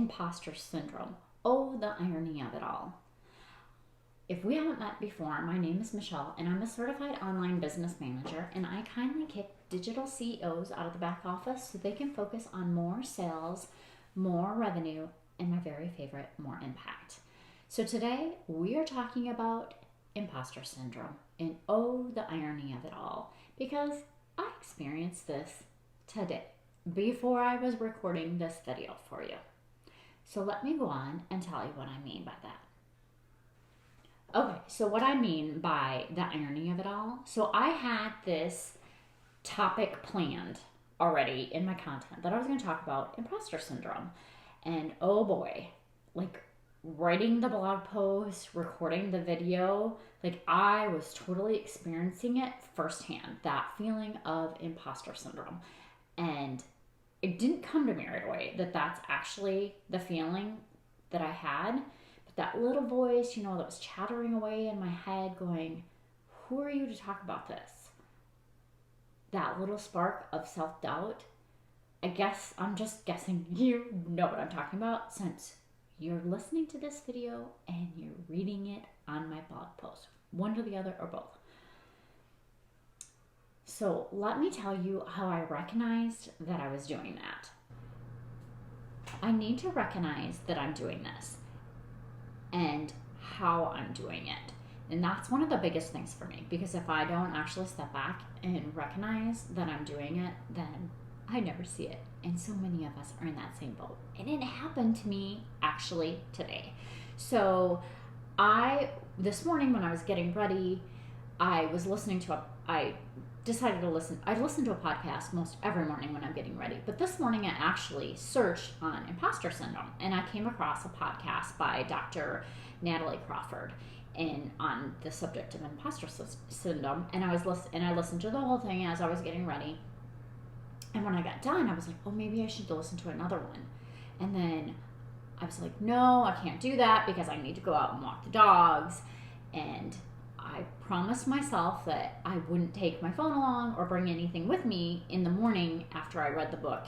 Imposter Syndrome. Oh, the irony of it all. If we haven't met before, my name is Michele, and I'm a certified online business manager, and I kindly kick digital CEOs out of the back office so they can focus on more sales, more revenue, and my very favorite, more impact. So today, we are talking about imposter syndrome, and oh, the irony of it all, because I experienced this today before I was recording this video for you. So let me go on and tell you what I mean by that. Okay, so what I mean by the irony of it all, so I had this topic planned already in my content that I was going to talk about imposter syndrome. And oh boy, like writing the blog post, recording the video, like I was totally experiencing it firsthand, that feeling of imposter syndrome. And it didn't come to me right away that that's actually the feeling that I had. But that little voice, that was chattering away in my head going, who are you to talk about this? That little spark of self-doubt. I guess I'm just guessing you know what I'm talking about since you're listening to this video and you're reading it on my blog post. One or the other or both. So let me tell you how I recognized that I was doing that. I need to recognize that I'm doing this and how I'm doing it. And that's one of the biggest things for me, because if I don't actually step back and recognize that I'm doing it, then I never see it. And so many of us are in that same boat. And it happened to me actually today. So this morning when I was getting ready, I listen to a podcast most every morning when I'm getting ready. But this morning I actually searched on imposter syndrome, and I came across a podcast by Dr. Natalie Crawford on the subject of imposter syndrome. And I listened to the whole thing as I was getting ready. And when I got done, I was like, oh, maybe I should listen to another one. And then I was like, no, I can't do that because I need to go out and walk the dogs. And I promised myself that I wouldn't take my phone along or bring anything with me in the morning after I read the book.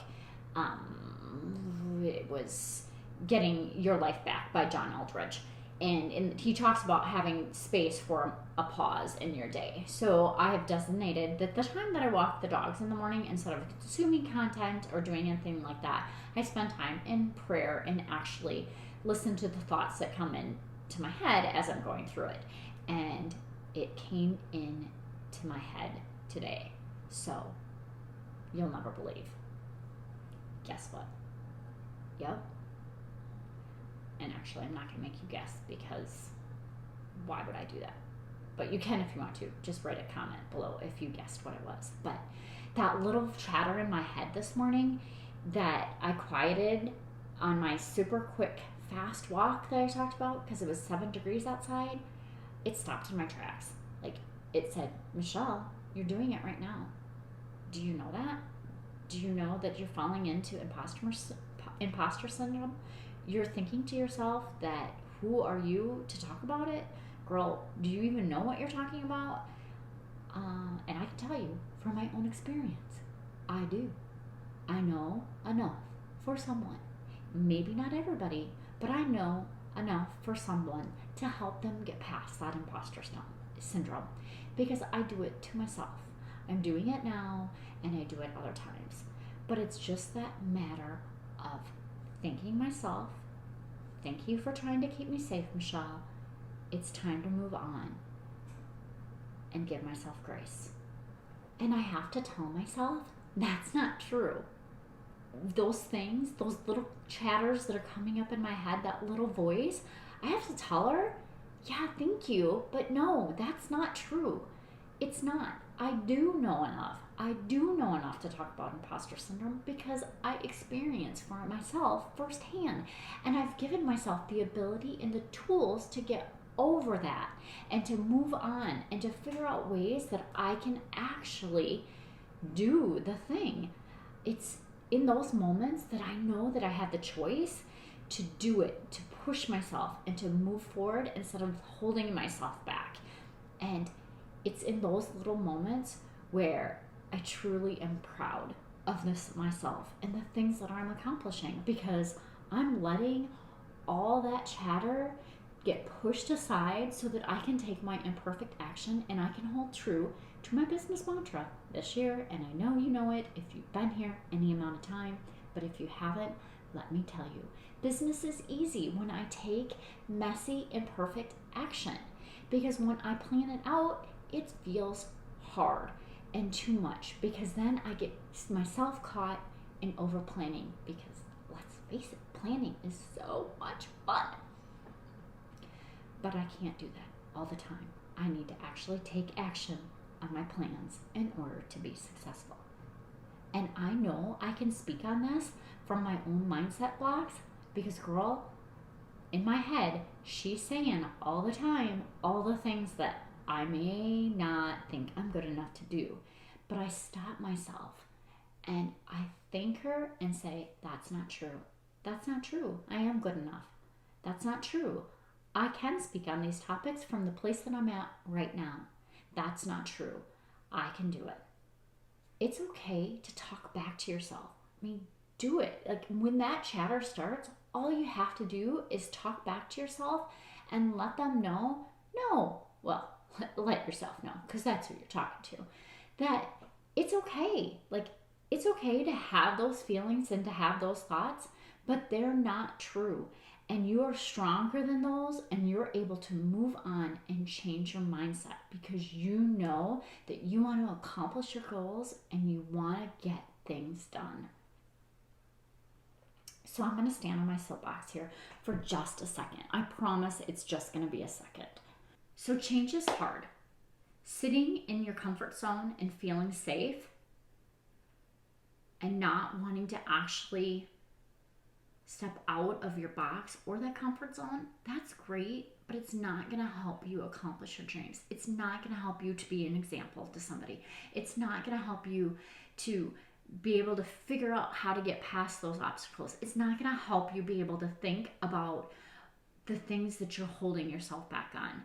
It was Getting Your Life Back by John Eldredge. And he talks about having space for a pause in your day. So I have designated that the time that I walk the dogs in the morning, instead of consuming content or doing anything like that, I spend time in prayer and actually listen to the thoughts that come into my head as I'm going through it. And it came into my head today. So you'll never believe. Guess what? Yep. And actually, I'm not going to make you guess, because why would I do that? But you can if you want to. Just write a comment below if you guessed what it was. But that little chatter in my head this morning that I quieted on my super quick, fast walk that I talked about, because it was 7 degrees outside, it stopped in my tracks. Like, it said, Michele, you're doing it right now. Do you know that? Do you know that you're falling into imposter syndrome? You're thinking to yourself that, who are you to talk about it? Girl, do you even know what you're talking about? And I can tell you from my own experience, I do. I know enough for someone. Maybe not everybody, but I know enough for someone to help them get past that imposter syndrome, because I do it to myself. I'm doing it now, and I do it other times. But it's just that matter of thanking myself, thank you for trying to keep me safe, Michele. It's time to move on and give myself grace. And I have to tell myself that's not true. Those things, those little chatters that are coming up in my head, that little voice, I have to tell her, yeah, thank you, but no, that's not true. It's not. I do know enough. I do know enough to talk about imposter syndrome because I experienced for myself firsthand. And I've given myself the ability and the tools to get over that and to move on and to figure out ways that I can actually do the thing. It's in those moments that I know that I have the choice to do it, to push myself and to move forward instead of holding myself back. And it's in those little moments where I truly am proud of this myself and the things that I'm accomplishing, because I'm letting all that chatter get pushed aside so that I can take my imperfect action and I can hold true to my business mantra this year. And I know you know it if you've been here any amount of time, but if you haven't, let me tell you, business is easy when I take messy, imperfect action. Because when I plan it out, it feels hard and too much, because then I get myself caught in over planning, because let's face it, planning is so much fun. But I can't do that all the time. I need to actually take action on my plans in order to be successful. And I know I can speak on this from my own mindset blocks, because girl, in my head, she's saying all the time all the things that I may not think I'm good enough to do. But I stop myself and I thank her and say, that's not true. That's not true. I am good enough. That's not true. I can speak on these topics from the place that I'm at right now. That's not true. I can do it. It's okay to talk back to yourself. I mean, do it. Like when that chatter starts, all you have to do is talk back to yourself and let them know, let yourself know, because that's who you're talking to, that it's okay. Like, it's okay to have those feelings and to have those thoughts, but they're not true. And you are stronger than those, and you're able to move on and change your mindset because you know that you want to accomplish your goals and you want to get things done. So I'm going to stand on my soapbox here for just a second. I promise it's just going to be a second. So change is hard. Sitting in your comfort zone and feeling safe and not wanting to actually step out of your box or that comfort zone, that's great, but it's not going to help you accomplish your dreams. It's not going to help you to be an example to somebody. It's not going to help you to be able to figure out how to get past those obstacles. It's not going to help you be able to think about the things that you're holding yourself back on.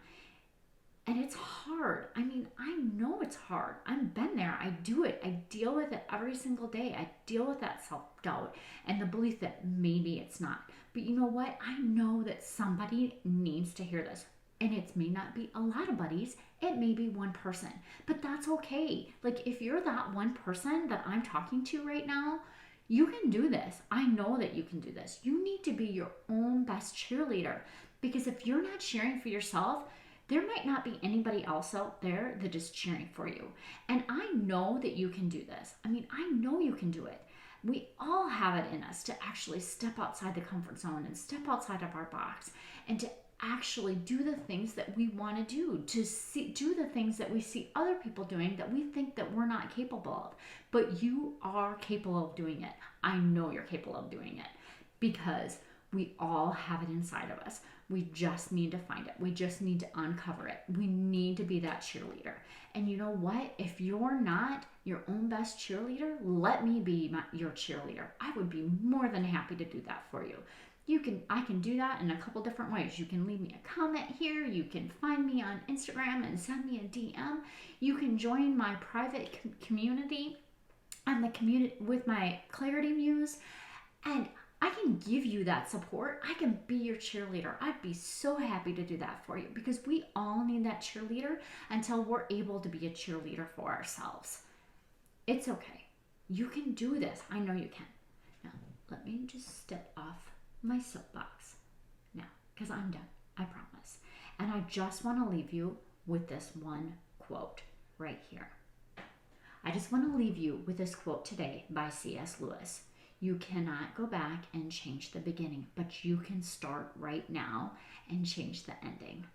And it's hard. I mean, I know it's hard. I've been there. I do it. I deal with it every single day. I deal with that self-doubt and the belief that maybe it's not. But you know what? I know that somebody needs to hear this. And it may not be a lot of buddies. It may be one person. But that's okay. Like, if you're that one person that I'm talking to right now, you can do this. I know that you can do this. You need to be your own best cheerleader. Because if you're not cheering for yourself, there might not be anybody else out there that is cheering for you. And I know that you can do this. I mean, I know you can do it. We all have it in us to actually step outside the comfort zone and step outside of our box and to actually do the things that we want to do, do the things that we see other people doing that we think that we're not capable of. But you are capable of doing it. I know you're capable of doing it because we all have it inside of us. We just need to find it. We just need to uncover it. We need to be that cheerleader. And you know what? If you're not your own best cheerleader, let me be your cheerleader. I would be more than happy to do that for you. I can do that in a couple different ways. You can leave me a comment here. You can find me on Instagram and send me a DM. You can join my private community and the community with my Clarity Muse, and I can give you that support. I can be your cheerleader. I'd be so happy to do that for you because we all need that cheerleader until we're able to be a cheerleader for ourselves. It's okay. You can do this. I know you can. Now, let me just step off my soapbox now because I'm done. I promise. And I just want to leave you with this one quote right here. I just want to leave you with this quote today by C.S. Lewis. You cannot go back and change the beginning, but you can start right now and change the ending.